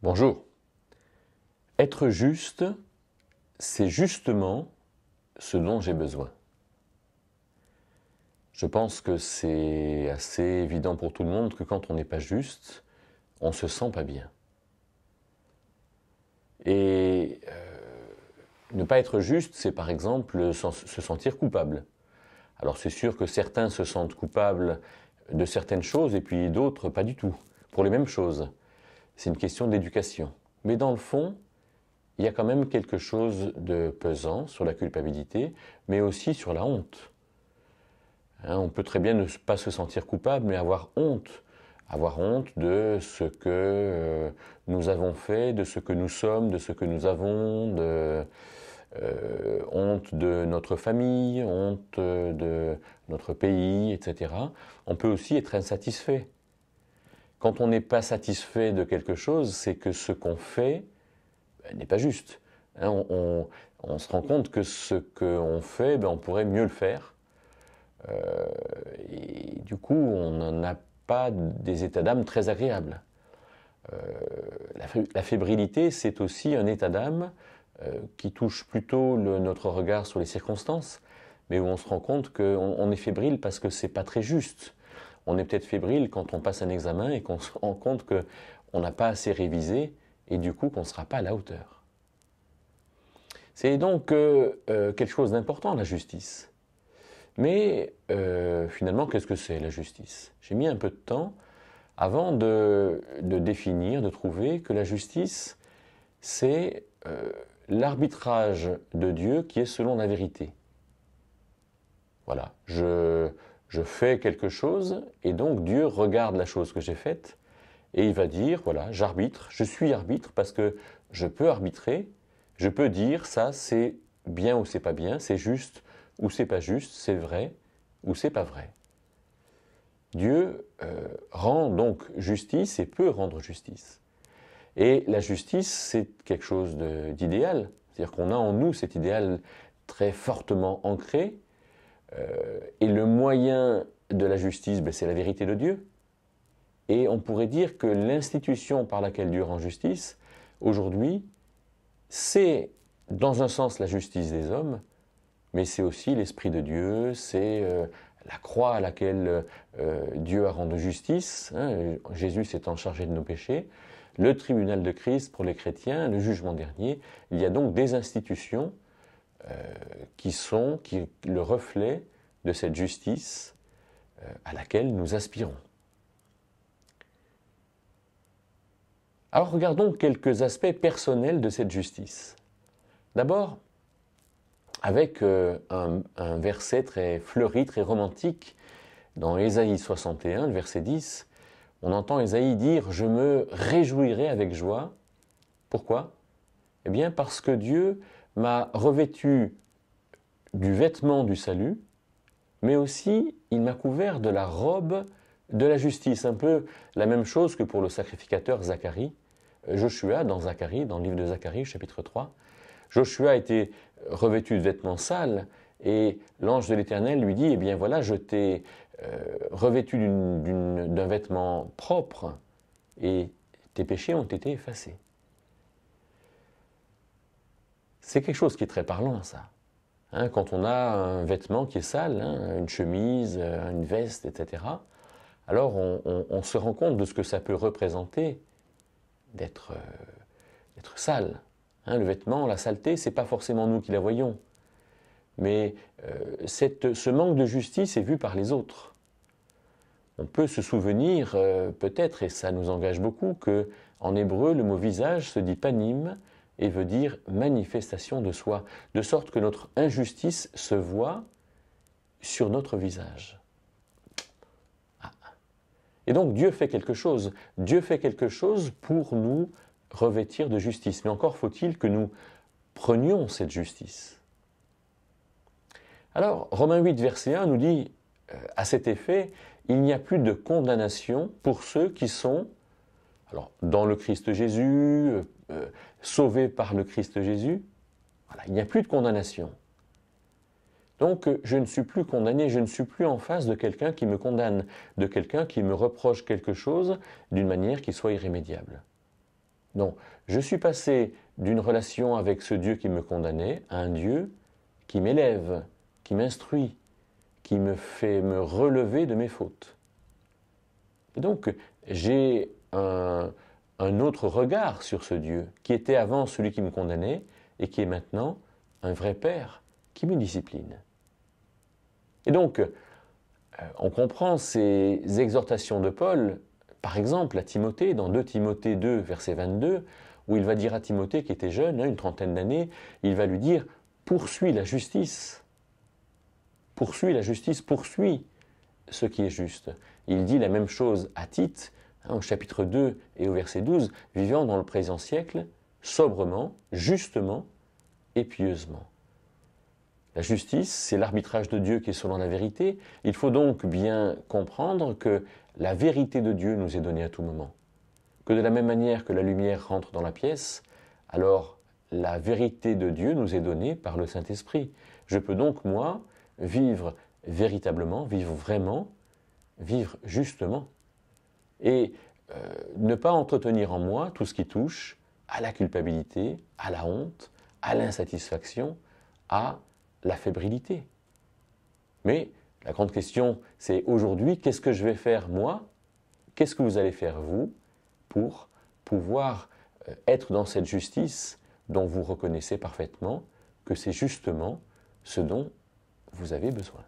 Bonjour. Être juste, c'est justement ce dont j'ai besoin. Je pense que c'est assez évident pour tout le monde que quand on n'est pas juste, on ne se sent pas bien. Et ne pas être juste, c'est par exemple se sentir coupable. Alors c'est sûr que certains se sentent coupables de certaines choses et puis d'autres pas du tout, pour les mêmes choses. C'est une question d'éducation. Mais dans le fond, il y a quand même quelque chose de pesant sur la culpabilité, mais aussi sur la honte. On peut très bien ne pas se sentir coupable, mais avoir honte. Avoir honte de ce que nous avons fait, de ce que nous sommes, de ce que nous avons, honte de notre famille, honte de notre pays, etc. On peut aussi être insatisfait. Quand on n'est pas satisfait de quelque chose, c'est que ce qu'on fait n'est pas juste. On se rend compte que ce qu'on fait, on pourrait mieux le faire. Et du coup, on n'en a pas des états d'âme très agréables. La fébrilité, c'est aussi un état d'âme qui touche plutôt notre regard sur les circonstances, mais où on se rend compte qu'on est fébrile parce que c'est pas très juste. On est peut-être fébrile quand on passe un examen et qu'on se rend compte qu'on n'a pas assez révisé et du coup qu'on ne sera pas à la hauteur. C'est donc quelque chose d'important, la justice. Mais finalement, qu'est-ce que c'est la justice? J'ai mis un peu de temps avant de définir, de trouver que la justice, c'est l'arbitrage de Dieu qui est selon la vérité. Voilà, je fais quelque chose et donc Dieu regarde la chose que j'ai faite et il va dire, voilà, j'arbitre, je suis arbitre parce que je peux arbitrer, je peux dire ça c'est bien ou c'est pas bien, c'est juste ou c'est pas juste, c'est vrai ou c'est pas vrai. Dieu rend donc justice et peut rendre justice. Et la justice, c'est quelque chose d'idéal. C'est-à-dire qu'on a en nous cet idéal très fortement ancré. Et le moyen de la justice, c'est la vérité de Dieu. Et on pourrait dire que l'institution par laquelle Dieu rend justice, aujourd'hui, c'est dans un sens la justice des hommes, mais c'est aussi l'Esprit de Dieu, c'est la croix à laquelle Dieu a rendu justice, Jésus s'étant chargé de nos péchés, le tribunal de Christ pour les chrétiens, le jugement dernier. Il y a donc des institutions qui sont le reflet de cette justice à laquelle nous aspirons. Alors regardons quelques aspects personnels de cette justice. D'abord, avec un verset très fleuri, très romantique, dans Ésaïe 61, le verset 10, on entend Ésaïe dire « Je me réjouirai avec joie ». Pourquoi? Eh bien parce que Dieu m'a revêtu du vêtement du salut, mais aussi il m'a couvert de la robe de la justice. Un peu la même chose que pour le sacrificateur Zacharie. Joshua, dans Zacharie, dans le livre de Zacharie, chapitre 3, Joshua a été revêtu de vêtements sales et l'ange de l'Éternel lui dit « Eh bien voilà, je t'ai revêtu d'un vêtement propre et tes péchés ont été effacés. » C'est quelque chose qui est très parlant, ça. Quand on a un vêtement qui est sale, une chemise, une veste, etc., alors on se rend compte de ce que ça peut représenter d'être sale. Le vêtement, la saleté, ce n'est pas forcément nous qui la voyons. Mais ce manque de justice est vu par les autres. On peut se souvenir, peut-être, et ça nous engage beaucoup, qu'en hébreu, le mot visage se dit panim et veut dire manifestation de soi, de sorte que notre injustice se voit sur notre visage. Et donc Dieu fait quelque chose. Dieu fait quelque chose pour nous revêtir de justice. Mais encore faut-il que nous prenions cette justice. Alors, Romains 8, verset 1 nous dit, à cet effet, il n'y a plus de condamnation pour ceux qui sont dans le Christ Jésus, sauvés par le Christ Jésus. Voilà, il n'y a plus de condamnation. Donc, je ne suis plus condamné, je ne suis plus en face de quelqu'un qui me condamne, de quelqu'un qui me reproche quelque chose d'une manière qui soit irrémédiable. Non, je suis passé d'une relation avec ce Dieu qui me condamnait à un Dieu qui m'élève, qui m'instruit, qui me fait me relever de mes fautes. Et donc, j'ai un autre regard sur ce Dieu, qui était avant celui qui me condamnait, et qui est maintenant un vrai Père qui me discipline. Et donc, on comprend ces exhortations de Paul, par exemple à Timothée, dans 2 Timothée 2, verset 22, où il va dire à Timothée, qui était jeune, une trentaine d'années, il va lui dire « poursuis la justice ». Poursuis la justice, poursuis ce qui est juste. Il dit la même chose à Tite, au chapitre 2 et au verset 12, vivant dans le présent siècle, sobrement, justement et pieusement. La justice, c'est l'arbitrage de Dieu qui est selon la vérité. Il faut donc bien comprendre que la vérité de Dieu nous est donnée à tout moment. Que de la même manière que la lumière rentre dans la pièce, alors la vérité de Dieu nous est donnée par le Saint-Esprit. Je peux donc, moi, vivre véritablement, vivre vraiment, vivre justement. Et ne pas entretenir en moi tout ce qui touche à la culpabilité, à la honte, à l'insatisfaction, à la fébrilité. Mais la grande question, c'est aujourd'hui, qu'est-ce que je vais faire moi? Qu'est-ce que vous allez faire vous pour pouvoir être dans cette justice dont vous reconnaissez parfaitement que c'est justement ce dont vous avez besoin?